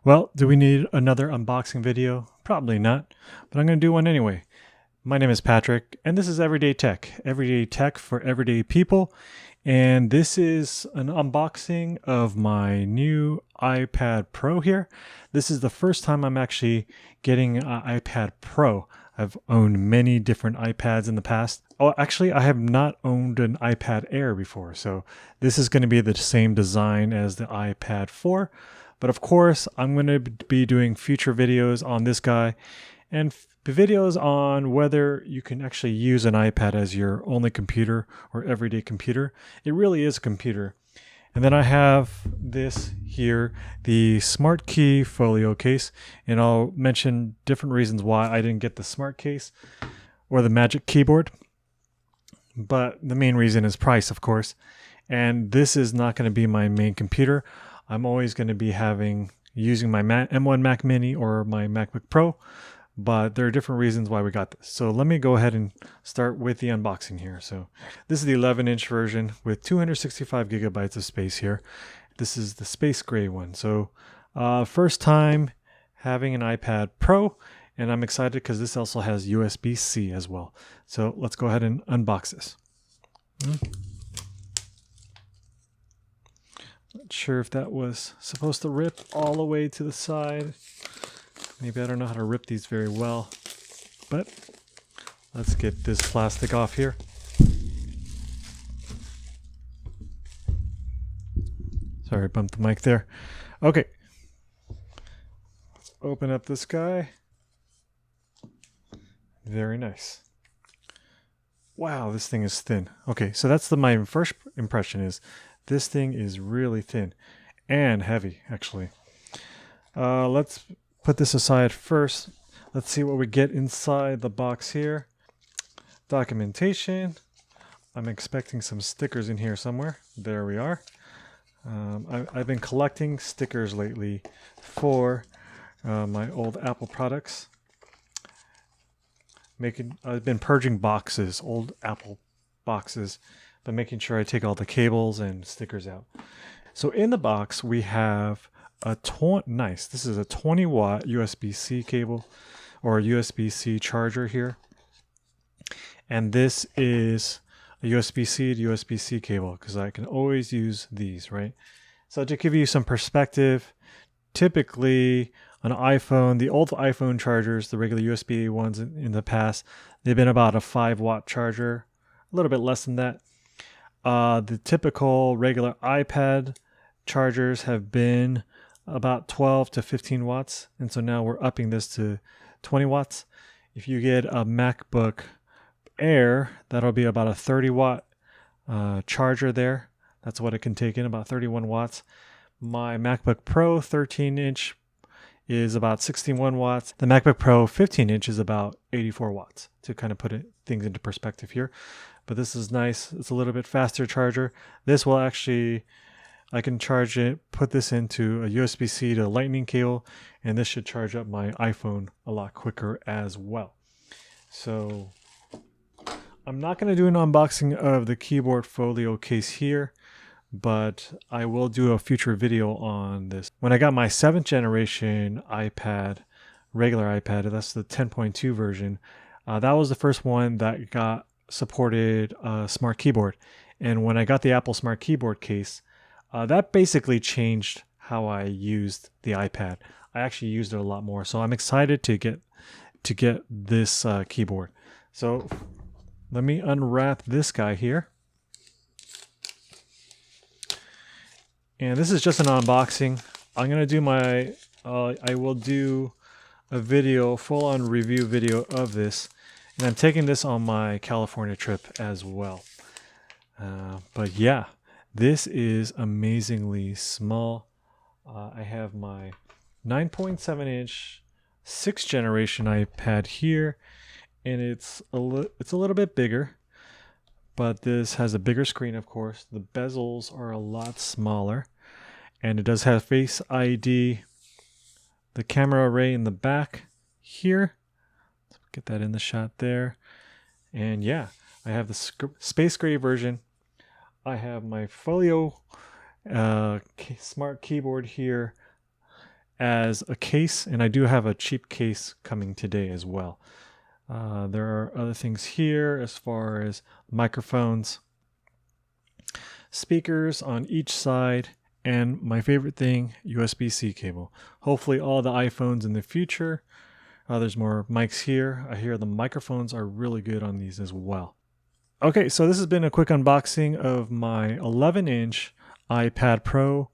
Well, do we need another unboxing video? Probably not, but I'm going to do one anyway. My name is Patrick, and this is Everyday Tech for everyday people. And this is an unboxing of my new iPad Pro here. This is the first time I'm actually getting an iPad Pro. I've owned many different iPads in the past. Oh, actually, I have not owned an iPad Air before, so this is going to be the same design as the iPad 4. But of course, I'm going to be doing future videos on this guy and videos on whether you can actually use an iPad as your only computer or everyday computer. It really is a computer. And then I have this here, the Smart Key Folio case, and I'll mention different reasons why I didn't get the Smart Case or the Magic Keyboard. But the main reason is price, of course. And this is not going to be my main computer. I'm always going to be using my M1 Mac Mini or my MacBook Pro, but there are different reasons why we got this. So let me go ahead and start with the unboxing here. So this is the 11-inch version with 265 gigabytes of space here. This is the space gray one. So first time having an iPad Pro, and I'm excited because this also has USB-C as well. So let's go ahead and unbox this. Not sure if that was supposed to rip all the way to the side. Maybe I don't know how to rip these very well, but let's get this plastic off here. Sorry, I bumped the mic there. Okay, let's open up this guy. Very nice. Wow, this thing is thin. Okay, so that's my first impression is this thing is really thin and heavy, actually. Let's put this aside first. Let's see what we get inside the box here. Documentation. I'm expecting some stickers in here somewhere. There we are. I've been collecting stickers lately for my old Apple products. I've been purging boxes, old Apple boxes, but making sure I take all the cables and stickers out. So in the box we have a this is a 20-watt USB-C cable or a USB-C charger here. And this is a USB-C to USB-C cable because I can always use these, right? So to give you some perspective, typically an iPhone, the old iPhone chargers, the regular USB ones in the past, they've been about a 5-watt charger, a little bit less than that. The typical regular iPad chargers have been about 12 to 15 watts. And so now we're upping this to 20 watts. If you get a MacBook Air, that'll be about a 30-watt charger there. That's what it can take in, about 31 watts. My MacBook Pro 13-inch is about 61 watts. The MacBook Pro 15-inch is about 84 watts, to kind of put things into perspective here. But this is nice. It's a little bit faster charger. This will actually, I can charge it, put this into a USB-C to Lightning cable, and this should charge up my iPhone a lot quicker as well. So I'm not going to do an unboxing of the keyboard Folio case here, but I will do a future video on this. When I got my 7th generation iPad, regular iPad, that's the 10.2 version, that was the first one that supported a smart keyboard. And when I got the Apple Smart Keyboard case, that basically changed how I used the iPad. I actually used it a lot more. So I'm excited to get this keyboard. So let me unwrap this guy here. And this is just an unboxing. I'm going to do I will do a video, full-on review video of this. And I'm taking this on my California trip as well. But yeah, this is amazingly small. I have my 9.7-inch 6th generation iPad here, and it's a little bit bigger, but this has a bigger screen, of course. The bezels are a lot smaller, and it does have Face ID, the camera array in the back here. Get that in the shot there. And yeah, I have the space gray version. I have my Folio smart keyboard here. as a case, and I do have a cheap case coming today as well. There are other things here as far as microphones, speakers on each side, and my favorite thing, USB-C cable. Hopefully all the iPhones in the future. There's more mics here. I hear the microphones are really good on these as well. Okay, so this has been a quick unboxing of my 11-inch iPad Pro.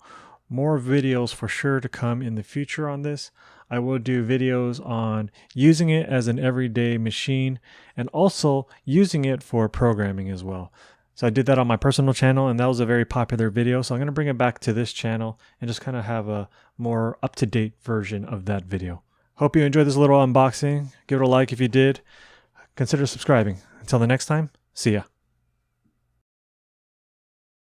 More videos for sure to come in the future on this. I will do videos on using it as an everyday machine and also using it for programming as well. So I did that on my personal channel, and that was a very popular video. So I'm going to bring it back to this channel and just kind of have a more up-to-date version of that video. Hope you enjoyed this little unboxing. Give it a like if you did. Consider subscribing. Until the next time, see ya.